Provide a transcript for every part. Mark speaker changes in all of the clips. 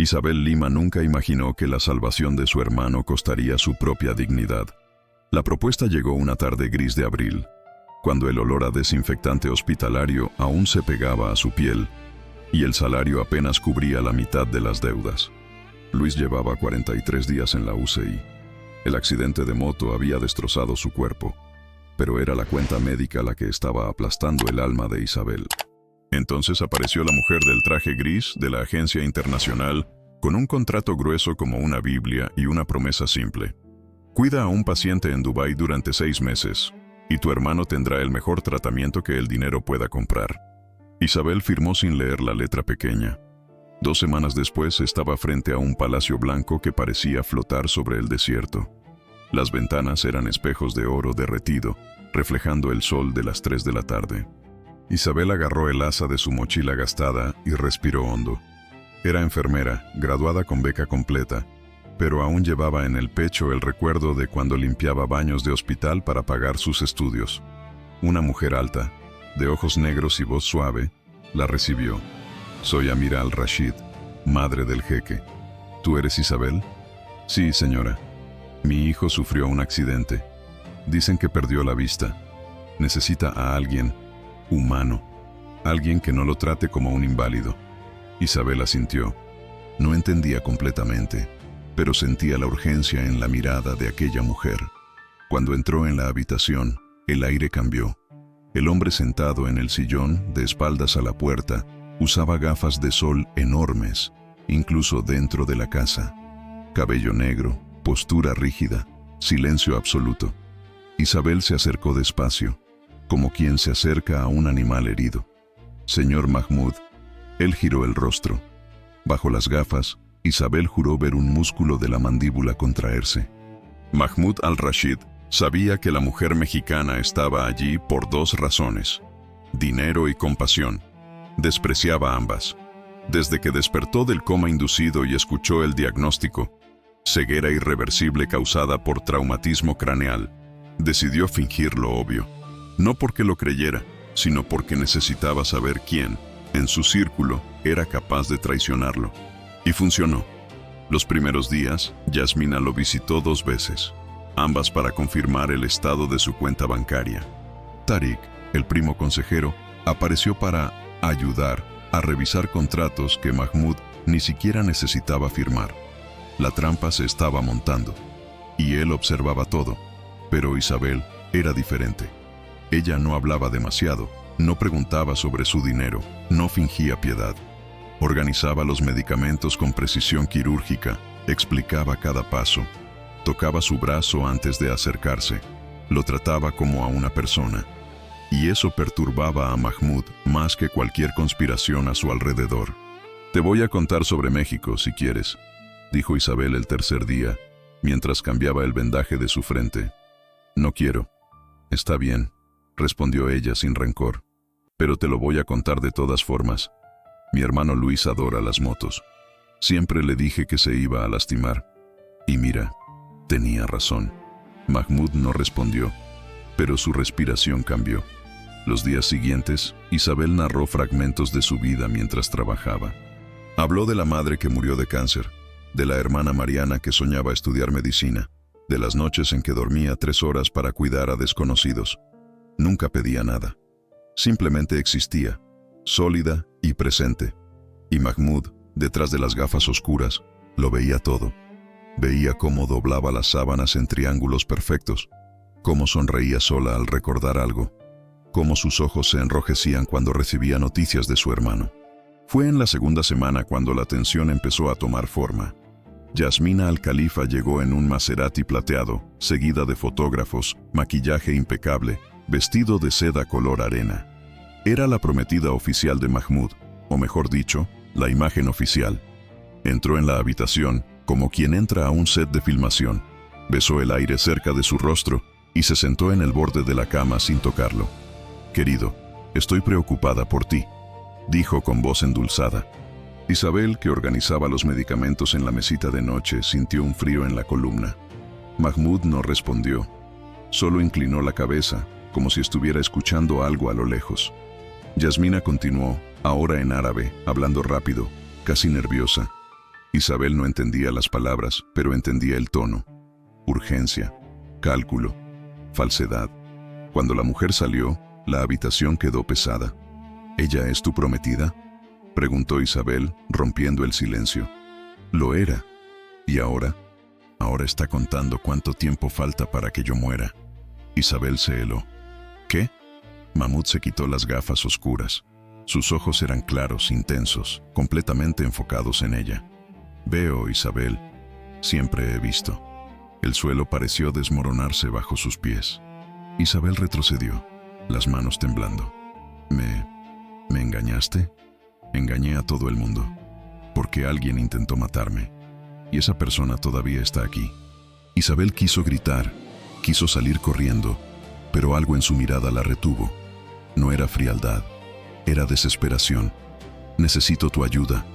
Speaker 1: Isabel Lima nunca imaginó que la salvación de su hermano costaría su propia dignidad. La propuesta llegó una tarde gris de abril, cuando el olor a desinfectante hospitalario aún se pegaba a su piel y el salario apenas cubría la mitad de las deudas. Luis llevaba 43 días en la UCI. El accidente de moto había destrozado su cuerpo, pero era la cuenta médica la que estaba aplastando el alma de Isabel. Entonces apareció la mujer del traje gris de la agencia internacional con un contrato grueso como una Biblia y una promesa simple. Cuida a un paciente en Dubái durante 6 meses y tu hermano tendrá el mejor tratamiento que el dinero pueda comprar. Isabel firmó sin leer la letra pequeña. 2 semanas después estaba frente a un palacio blanco que parecía flotar sobre el desierto. Las ventanas eran espejos de oro derretido, reflejando el sol de las 3 de la tarde. Isabel agarró el asa de su mochila gastada y respiró hondo. Era enfermera, graduada con beca completa, pero aún llevaba en el pecho el recuerdo de cuando limpiaba baños de hospital para pagar sus estudios. Una mujer alta, de ojos negros y voz suave, la recibió. «Soy Amira al-Rashid, madre del jeque. ¿Tú eres Isabel?» «Sí, señora. Mi hijo sufrió un accidente. Dicen que perdió la vista. Necesita a alguien humano, alguien que no lo trate como un inválido». Isabel asintió. No entendía completamente, pero sentía la urgencia en la mirada de aquella mujer. Cuando entró en la habitación, el aire cambió. El hombre sentado en el sillón, de espaldas a la puerta, usaba gafas de sol enormes, incluso dentro de la casa. Cabello negro, postura rígida, silencio absoluto. Isabel se acercó despacio, como quien se acerca a un animal herido. «Señor Mahmoud». Él giró el rostro. Bajo las gafas, Isabel juró ver un músculo de la mandíbula contraerse. Mahmoud al-Rashid sabía que la mujer mexicana estaba allí por 2 razones: dinero y compasión. Despreciaba ambas. Desde que despertó del coma inducido y escuchó el diagnóstico, ceguera irreversible causada por traumatismo craneal, decidió fingir lo obvio. No porque lo creyera, sino porque necesitaba saber quién, en su círculo, era capaz de traicionarlo. Y funcionó. Los primeros días, Yasmina lo visitó 2 veces, ambas para confirmar el estado de su cuenta bancaria. Tariq, el primo consejero, apareció para ayudar a revisar contratos que Mahmoud ni siquiera necesitaba firmar. La trampa se estaba montando, y él observaba todo, pero Isabel era diferente. Ella no hablaba demasiado, no preguntaba sobre su dinero, no fingía piedad. Organizaba los medicamentos con precisión quirúrgica, explicaba cada paso, tocaba su brazo antes de acercarse, lo trataba como a una persona. Y eso perturbaba a Mahmoud más que cualquier conspiración a su alrededor. «Te voy a contar sobre México, si quieres», dijo Isabel el tercer día, mientras cambiaba el vendaje de su frente. «No quiero». «Está bien», respondió ella sin rencor, «pero te lo voy a contar de todas formas. Mi hermano Luis adora las motos. Siempre le dije que se iba a lastimar. Y mira, tenía razón». Mahmoud no respondió, pero su respiración cambió. Los días siguientes, Isabel narró fragmentos de su vida mientras trabajaba. Habló de la madre que murió de cáncer, de la hermana Mariana que soñaba estudiar medicina, de las noches en que dormía 3 horas para cuidar a desconocidos. Nunca pedía nada. Simplemente existía, sólida y presente. Y Mahmoud, detrás de las gafas oscuras, lo veía todo. Veía cómo doblaba las sábanas en triángulos perfectos, cómo sonreía sola al recordar algo, cómo sus ojos se enrojecían cuando recibía noticias de su hermano. Fue en la segunda semana cuando la tensión empezó a tomar forma. Yasmina al-Khalifa llegó en un Maserati plateado, seguida de fotógrafos, maquillaje impecable, vestido de seda color arena. Era la prometida oficial de Mahmoud, o mejor dicho, la imagen oficial. Entró en la habitación como quien entra a un set de filmación. Besó el aire cerca de su rostro y se sentó en el borde de la cama sin tocarlo. «Querido, estoy preocupada por ti», dijo con voz endulzada. Isabel, que organizaba los medicamentos en la mesita de noche, sintió un frío en la columna. Mahmoud no respondió. Solo inclinó la cabeza, como si estuviera escuchando algo a lo lejos. Yasmina continuó, ahora en árabe, hablando rápido, casi nerviosa. Isabel no entendía las palabras, pero entendía el tono. Urgencia, cálculo, falsedad. Cuando la mujer salió, la habitación quedó pesada. ¿Ella es tu prometida?, preguntó Isabel, rompiendo el silencio. Lo era. ¿Y ahora? Ahora está contando cuánto tiempo falta para que yo muera. Isabel se heló. ¿Qué? Mahmoud se quitó las gafas oscuras. Sus ojos eran claros, intensos, completamente enfocados en ella. Veo, Isabel. Siempre he visto. El suelo pareció desmoronarse bajo sus pies. Isabel retrocedió, las manos temblando. ¿Me engañaste? Engañé a todo el mundo. Porque alguien intentó matarme. Y esa persona todavía está aquí. Isabel quiso gritar, quiso salir corriendo, pero algo en su mirada la retuvo. No era frialdad, era desesperación. Necesito tu ayuda,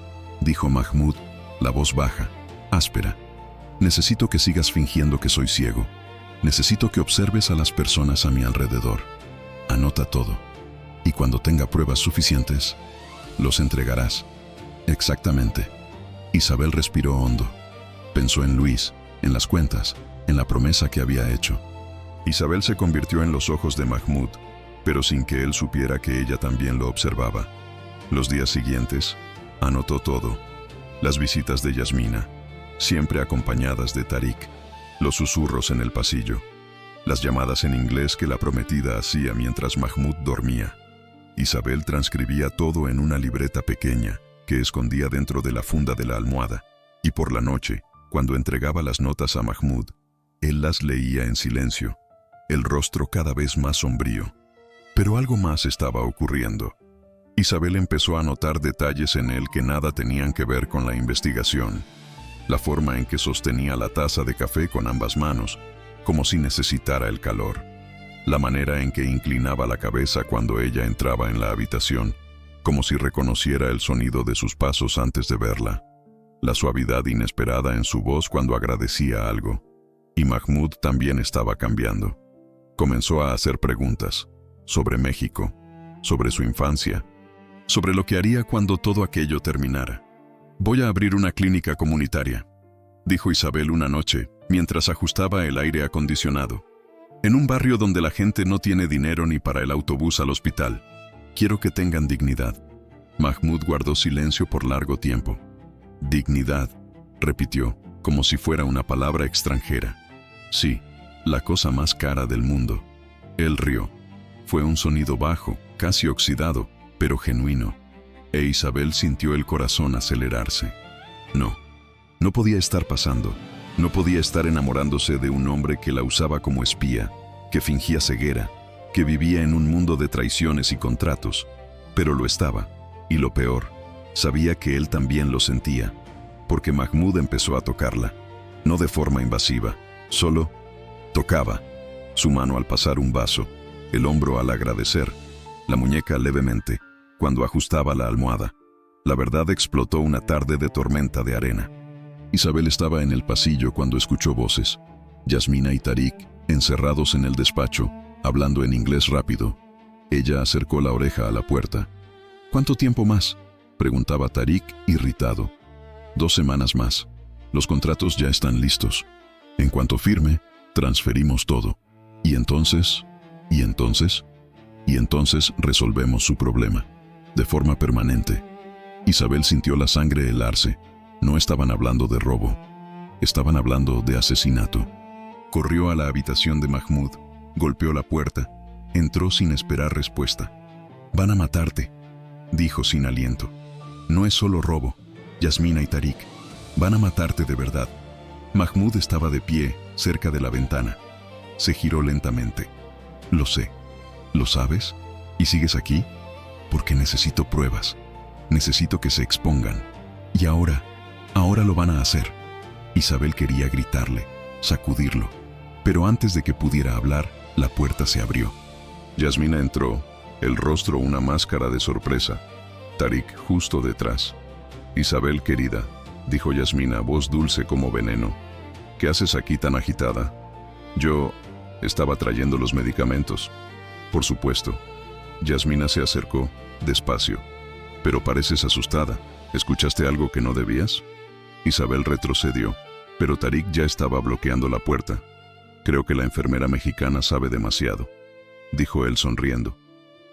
Speaker 1: dijo Mahmoud, la voz baja, áspera. Necesito que sigas fingiendo que soy ciego. Necesito que observes a las personas a mi alrededor. Anota todo. Y cuando tenga pruebas suficientes, los entregarás. Exactamente. Isabel respiró hondo. Pensó en Luis, en las cuentas, en la promesa que había hecho. Isabel se convirtió en los ojos de Mahmoud, pero sin que él supiera que ella también lo observaba. Los días siguientes, anotó todo. Las visitas de Yasmina, siempre acompañadas de Tarik, los susurros en el pasillo, las llamadas en inglés que la prometida hacía mientras Mahmoud dormía. Isabel transcribía todo en una libreta pequeña que escondía dentro de la funda de la almohada, y por la noche, cuando entregaba las notas a Mahmoud, él las leía en silencio, el rostro cada vez más sombrío. Pero algo más estaba ocurriendo. Isabel empezó a notar detalles en él que nada tenían que ver con la investigación. La forma en que sostenía la taza de café con ambas manos, como si necesitara el calor. La manera en que inclinaba la cabeza cuando ella entraba en la habitación, como si reconociera el sonido de sus pasos antes de verla. La suavidad inesperada en su voz cuando agradecía algo. Y Mahmoud también estaba cambiando. Comenzó a hacer preguntas sobre México, sobre su infancia, sobre lo que haría cuando todo aquello terminara. «Voy a abrir una clínica comunitaria», dijo Isabel una noche, mientras ajustaba el aire acondicionado. «En un barrio donde la gente no tiene dinero ni para el autobús al hospital. Quiero que tengan dignidad». Mahmoud guardó silencio por largo tiempo. «Dignidad», repitió, como si fuera una palabra extranjera. «Sí, la cosa más cara del mundo». Él rió. Fue un sonido bajo, casi oxidado, pero genuino. E Isabel sintió el corazón acelerarse. No podía estar pasando. No podía estar enamorándose de un hombre que la usaba como espía, que fingía ceguera, que vivía en un mundo de traiciones y contratos. Pero lo estaba. Y lo peor, sabía que él también lo sentía, porque Mahmoud empezó a tocarla. No de forma invasiva, solo tocaba. Su mano al pasar un vaso, el hombro al agradecer, la muñeca levemente, cuando ajustaba la almohada. La verdad explotó una tarde de tormenta de arena. Isabel estaba en el pasillo cuando escuchó voces. Yasmina y Tarik, encerrados en el despacho, hablando en inglés rápido. Ella acercó la oreja a la puerta. «¿Cuánto tiempo más?», preguntaba Tarik, irritado. «2 semanas más. Los contratos ya están listos. En cuanto firme, transferimos todo. Y entonces resolvemos su problema. De forma permanente». Isabel sintió la sangre helarse. No estaban hablando de robo. Estaban hablando de asesinato. Corrió a la habitación de Mahmoud, golpeó la puerta, entró sin esperar respuesta. «Van a matarte», dijo sin aliento. «No es solo robo, Yasmina y Tarik. Van a matarte de verdad». Mahmoud estaba de pie, cerca de la ventana. Se giró lentamente. «Lo sé. ¿Lo sabes? ¿Y sigues aquí? Porque necesito pruebas. Necesito que se expongan. Y ahora lo van a hacer». Isabel quería gritarle, sacudirlo. Pero antes de que pudiera hablar, la puerta se abrió. Yasmina entró, el rostro una máscara de sorpresa. Tarik justo detrás. «Isabel, querida», dijo Yasmina, voz dulce como veneno. «¿Qué haces aquí tan agitada?» «Yo estaba trayendo los medicamentos». «Por supuesto». Yasmina se acercó, despacio. «Pero pareces asustada. ¿Escuchaste algo que no debías?» Isabel retrocedió, pero Tarik ya estaba bloqueando la puerta. «Creo que la enfermera mexicana sabe demasiado», dijo él sonriendo.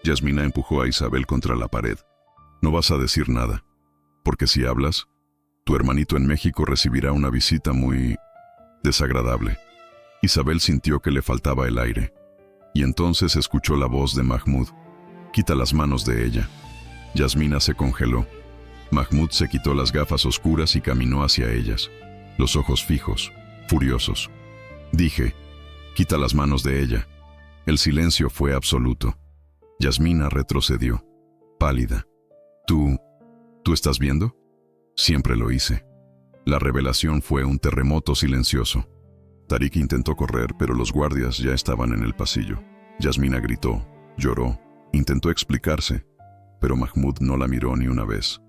Speaker 1: Yasmina empujó a Isabel contra la pared. «No vas a decir nada, porque si hablas, tu hermanito en México recibirá una visita muy desagradable». Isabel sintió que le faltaba el aire, y entonces escuchó la voz de Mahmoud. «Quita las manos de ella». Yasmina se congeló. Mahmoud se quitó las gafas oscuras y caminó hacia ellas, los ojos fijos, furiosos. Dije, «Quita las manos de ella». El silencio fue absoluto. Yasmina retrocedió, pálida. ¿Tú estás viendo?» «Siempre lo hice». La revelación fue un terremoto silencioso. Tarik intentó correr, pero los guardias ya estaban en el pasillo. Yasmina gritó, lloró, intentó explicarse, pero Mahmoud no la miró ni una vez.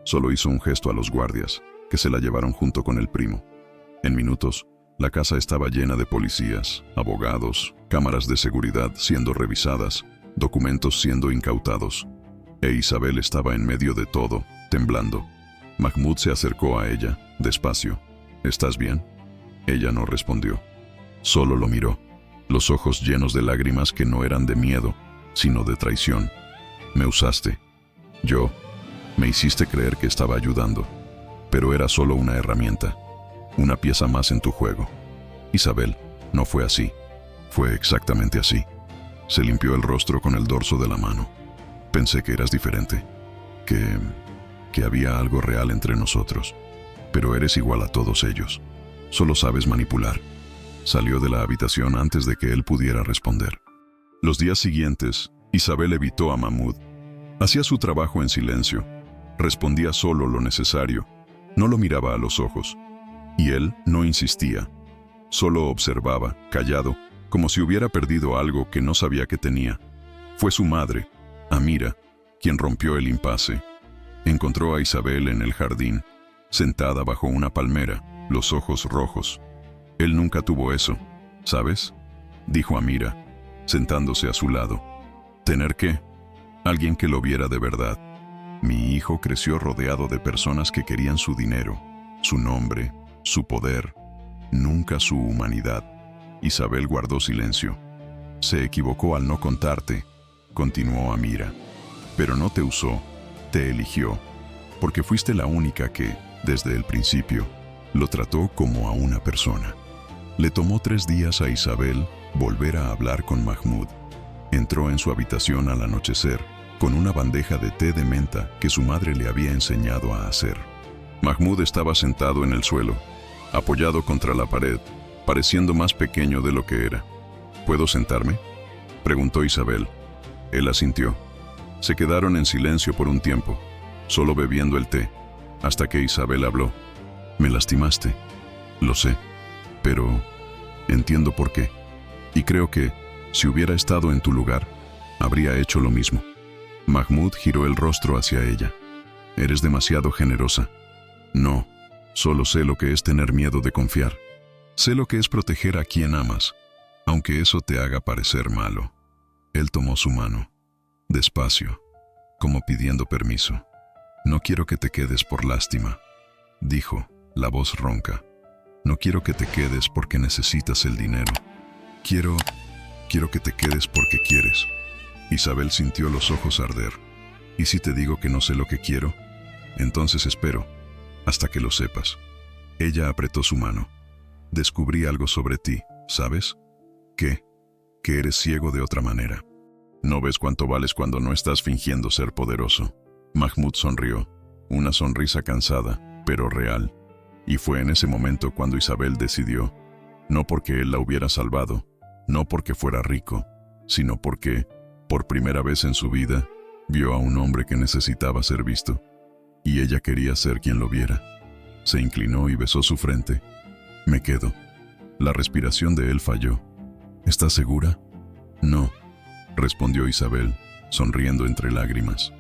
Speaker 1: Solo hizo un gesto a los guardias, que se la llevaron junto con el primo. En minutos, la casa estaba llena de policías, abogados, cámaras de seguridad siendo revisadas, documentos siendo incautados. E Isabel estaba en medio de todo, temblando. Mahmoud se acercó a ella, despacio. «¿Estás bien?» Ella no respondió. Solo lo miró, los ojos llenos de lágrimas que no eran de miedo, sino de traición. «Me usaste. Me hiciste creer que estaba ayudando, pero era solo una herramienta, una pieza más en tu juego. Isabel, no fue así. Fue exactamente así». Se limpió el rostro con el dorso de la mano. «Pensé que eras diferente, que había algo real entre nosotros, pero eres igual a todos ellos. Solo sabes manipular». Salió de la habitación antes de que él pudiera responder. Los días siguientes, Isabel evitó a Mahmoud. Hacía su trabajo en silencio. Respondía solo lo necesario. No lo miraba a los ojos. Y él no insistía. Solo observaba, callado, como si hubiera perdido algo que no sabía que tenía. Fue su madre, Amira, quien rompió el impasse. Encontró a Isabel en el jardín, sentada bajo una palmera, los ojos rojos. «Él nunca tuvo eso, ¿sabes?», dijo Amira, sentándose a su lado. «¿Tener qué? Alguien que lo viera de verdad. Mi hijo creció rodeado de personas que querían su dinero, su nombre, su poder, nunca su humanidad». Isabel guardó silencio. «Se equivocó al no contarte», continuó Amira. «Pero no te usó, te eligió, porque fuiste la única que, desde el principio, lo trató como a una persona». Le tomó 3 días a Isabel volver a hablar con Mahmoud. Entró en su habitación al anochecer, con una bandeja de té de menta que su madre le había enseñado a hacer. Mahmoud estaba sentado en el suelo, apoyado contra la pared, pareciendo más pequeño de lo que era. «¿Puedo sentarme?», preguntó Isabel. Él asintió. Se quedaron en silencio por un tiempo, solo bebiendo el té, hasta que Isabel habló. «Me lastimaste, lo sé, pero entiendo por qué. Y creo que, si hubiera estado en tu lugar, habría hecho lo mismo». Mahmoud giró el rostro hacia ella. «Eres demasiado generosa». «No, solo sé lo que es tener miedo de confiar. Sé lo que es proteger a quien amas, aunque eso te haga parecer malo». Él tomó su mano, despacio, como pidiendo permiso. «No quiero que te quedes por lástima», dijo, la voz ronca. «No quiero que te quedes porque necesitas el dinero. Quiero que te quedes porque quieres». Isabel sintió los ojos arder. «¿Y si te digo que no sé lo que quiero? Entonces espero, hasta que lo sepas». Ella apretó su mano. «Descubrí algo sobre ti, ¿sabes? ¿Qué? Que eres ciego de otra manera. No ves cuánto vales cuando no estás fingiendo ser poderoso». Mahmoud sonrió, una sonrisa cansada, pero real. Y fue en ese momento cuando Isabel decidió, no porque él la hubiera salvado, no porque fuera rico, sino porque, por primera vez en su vida, vio a un hombre que necesitaba ser visto. Y ella quería ser quien lo viera. Se inclinó y besó su frente. «Me quedo». La respiración de él falló. «¿Estás segura?» «No», respondió Isabel, sonriendo entre lágrimas.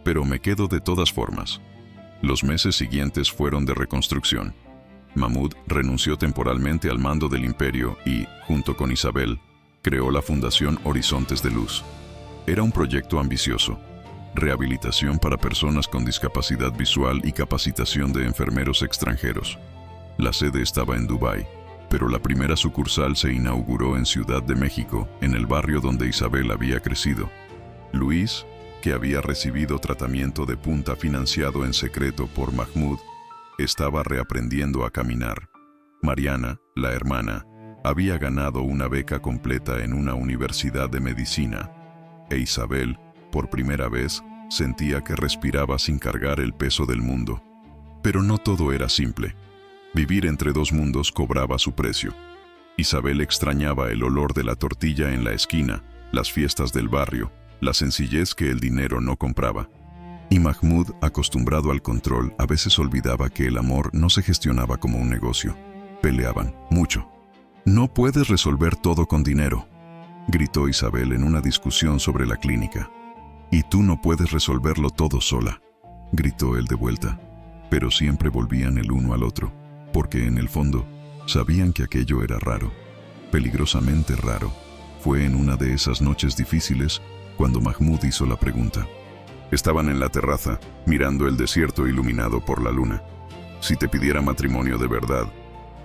Speaker 1: «Pero me quedo de todas formas». Los meses siguientes fueron de reconstrucción. Mahmoud renunció temporalmente al mando del imperio y, junto con Isabel, creó la Fundación Horizontes de Luz. Era un proyecto ambicioso. rehabilitación para personas con discapacidad visual y capacitación de enfermeros extranjeros. La sede estaba en Dubái, pero la primera sucursal se inauguró en Ciudad de México, en el barrio donde Isabel había crecido. Luis, que había recibido tratamiento de punta financiado en secreto por Mahmoud, estaba reaprendiendo a caminar. Mariana, la hermana, había ganado una beca completa en una universidad de medicina, e Isabel, por primera vez, sentía que respiraba sin cargar el peso del mundo. Pero no todo era simple. Vivir entre dos mundos cobraba su precio. Isabel extrañaba el olor de la tortilla en la esquina, las fiestas del barrio, la sencillez que el dinero no compraba. Y Mahmoud, acostumbrado al control, a veces olvidaba que el amor no se gestionaba como un negocio. Peleaban mucho. «No puedes resolver todo con dinero», gritó Isabel en una discusión sobre la clínica. «Y tú no puedes resolverlo todo sola», gritó él de vuelta. Pero siempre volvían el uno al otro, porque en el fondo sabían que aquello era raro, peligrosamente raro. Fue en una de esas noches difíciles cuando Mahmoud hizo la pregunta. Estaban en la terraza, mirando el desierto iluminado por la luna. «Si te pidiera matrimonio de verdad,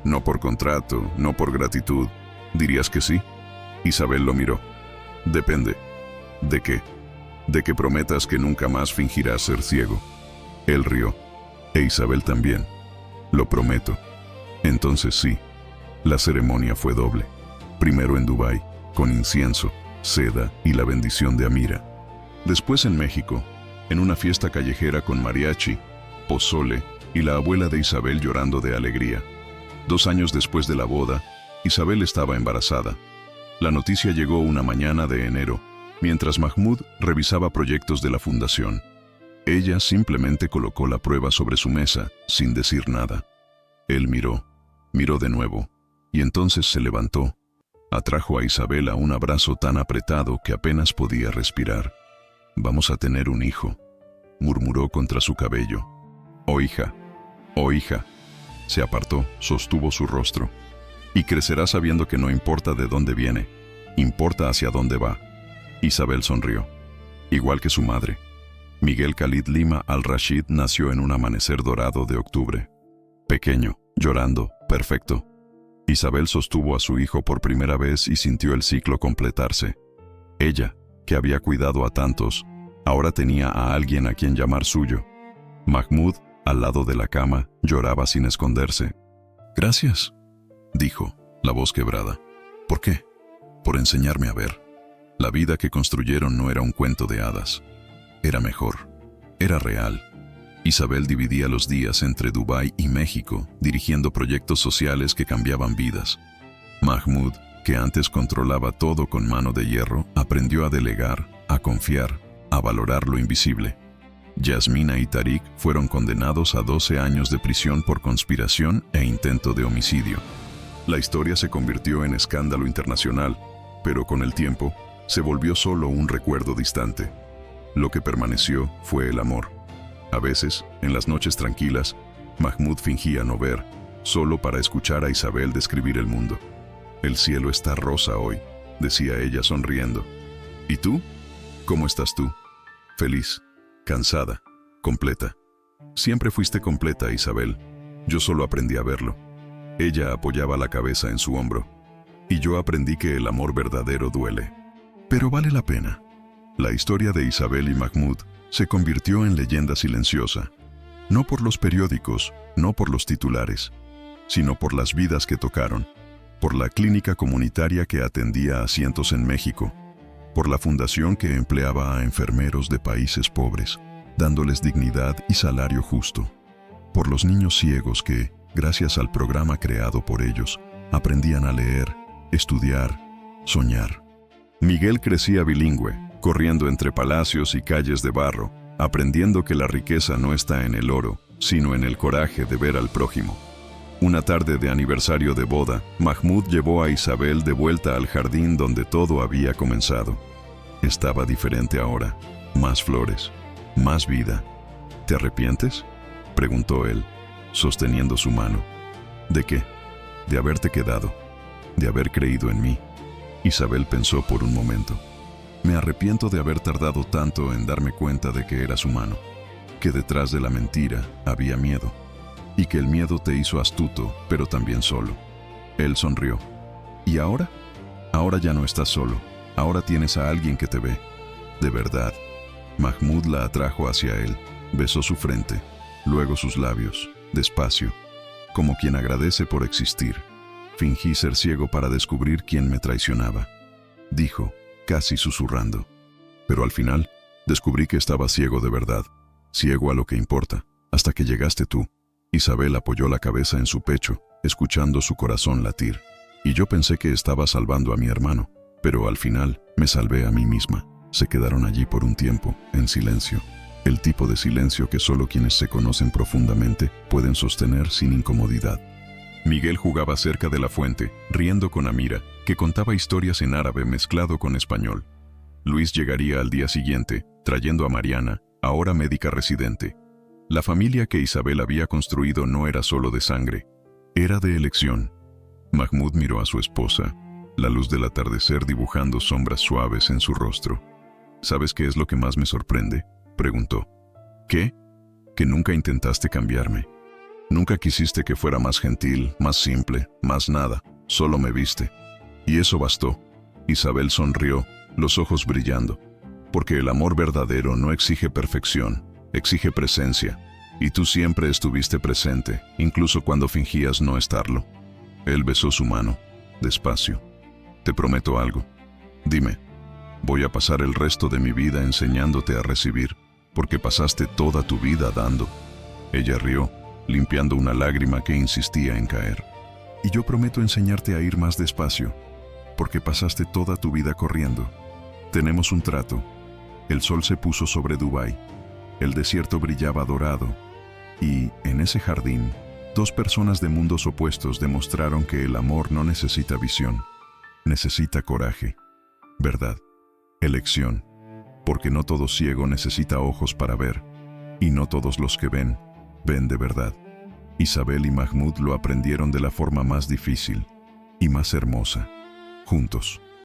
Speaker 1: no por contrato, no por gratitud, ¿dirías que sí?» Isabel lo miró. «Depende. ¿De qué? De que prometas que nunca más fingirás ser ciego». Él rió. E Isabel también. «Lo prometo». Entonces sí. La ceremonia fue doble. Primero en Dubái, con incienso, seda y la bendición de Amira. Después en México, en una fiesta callejera con mariachi, pozole y la abuela de Isabel llorando de alegría. 2 años después de la boda, Isabel estaba embarazada. La noticia llegó una mañana de enero, mientras Mahmoud revisaba proyectos de la fundación. Ella simplemente colocó la prueba sobre su mesa, sin decir nada. Él miró de nuevo, y entonces se levantó. Atrajo a Isabel a un abrazo tan apretado que apenas podía respirar. «Vamos a tener un hijo», murmuró contra su cabello. «Oh hija, oh hija». Se apartó, sostuvo su rostro. «Y crecerá sabiendo que no importa de dónde viene, importa hacia dónde va». Isabel sonrió. Igual que su madre. Miguel Khalid Lima al-Rashid nació en un amanecer dorado de octubre. Pequeño, llorando, perfecto. Isabel sostuvo a su hijo por primera vez y sintió el ciclo completarse. Ella, que había cuidado a tantos, ahora tenía a alguien a quien llamar suyo. Mahmoud, al lado de la cama, lloraba sin esconderse. «Gracias», dijo, la voz quebrada. «¿Por qué?» «Por enseñarme a ver. La vida que construyeron no era un cuento de hadas. Era mejor. Era real». Isabel dividía los días entre Dubái y México, dirigiendo proyectos sociales que cambiaban vidas. Mahmoud, que antes controlaba todo con mano de hierro, aprendió a delegar, a confiar, a valorar lo invisible. Yasmina y Tariq fueron condenados a 12 años de prisión por conspiración e intento de homicidio. La historia se convirtió en escándalo internacional, pero con el tiempo se volvió solo un recuerdo distante. Lo que permaneció fue el amor. A veces, en las noches tranquilas, Mahmoud fingía no ver, solo para escuchar a Isabel describir el mundo. «El cielo está rosa hoy», decía ella sonriendo. «¿Y tú? ¿Cómo estás tú?» «Feliz, cansada, completa». «Siempre fuiste completa, Isabel. Yo solo aprendí a verlo». Ella apoyaba la cabeza en su hombro. «Y yo aprendí que el amor verdadero duele. Pero vale la pena». La historia de Isabel y Mahmoud se convirtió en leyenda silenciosa, no por los periódicos, no por los titulares, sino por las vidas que tocaron, por la clínica comunitaria que atendía a cientos en México, por la fundación que empleaba a enfermeros de países pobres, dándoles dignidad y salario justo, por los niños ciegos que, gracias al programa creado por ellos, aprendían a leer, estudiar, soñar. Miguel crecía bilingüe, corriendo entre palacios y calles de barro, aprendiendo que la riqueza no está en el oro, sino en el coraje de ver al prójimo. Una tarde de aniversario de boda, Mahmoud llevó a Isabel de vuelta al jardín donde todo había comenzado. Estaba diferente ahora, más flores, más vida. «¿Te arrepientes?», preguntó él, sosteniendo su mano. «¿De qué?». «De haberte quedado, de haber creído en mí». Isabel pensó por un momento. Me arrepiento de haber tardado tanto en darme cuenta de que eras humano, que detrás de la mentira había miedo, y que el miedo te hizo astuto, pero también solo. Él sonrió. ¿Y ahora? Ahora ya no estás solo. Ahora tienes a alguien que te ve. De verdad. Mahmoud la atrajo hacia él, besó su frente, luego sus labios, despacio, como quien agradece por existir. Fingí ser ciego para descubrir quién me traicionaba, dijo, casi susurrando. Pero al final, descubrí que estaba ciego de verdad, ciego a lo que importa, hasta que llegaste tú. Isabel apoyó la cabeza en su pecho, escuchando su corazón latir. Y yo pensé que estaba salvando a mi hermano, pero al final me salvé a mí misma. Se quedaron allí por un tiempo, en silencio. El tipo de silencio que solo quienes se conocen profundamente pueden sostener sin incomodidad. Miguel jugaba cerca de la fuente, riendo con Amira, que contaba historias en árabe mezclado con español. Luis llegaría al día siguiente, trayendo a Mariana, ahora médica residente. La familia que Isabel había construido no era solo de sangre, era de elección. Mahmoud miró a su esposa, la luz del atardecer dibujando sombras suaves en su rostro. ¿Sabes qué es lo que más me sorprende?, preguntó. ¿Qué? Que nunca intentaste cambiarme. Nunca quisiste que fuera más gentil, más simple, más nada. Solo me viste. Y eso bastó. Isabel sonrió, los ojos brillando. Porque el amor verdadero no exige perfección, exige presencia. Y tú siempre estuviste presente, incluso cuando fingías no estarlo. Él besó su mano, despacio. Te prometo algo. Dime. Voy a pasar el resto de mi vida enseñándote a recibir, porque pasaste toda tu vida dando. Ella rió, limpiando una lágrima que insistía en caer. Y yo prometo enseñarte a ir más despacio, porque pasaste toda tu vida corriendo. Tenemos un trato. El sol se puso sobre Dubái. El desierto brillaba dorado. Y, en ese jardín, dos personas de mundos opuestos demostraron que el amor no necesita visión. Necesita coraje. Verdad. Elección. Porque no todo ciego necesita ojos para ver. Y no todos los que ven, ven de verdad. Isabel y Mahmoud lo aprendieron de la forma más difícil y más hermosa. Juntos.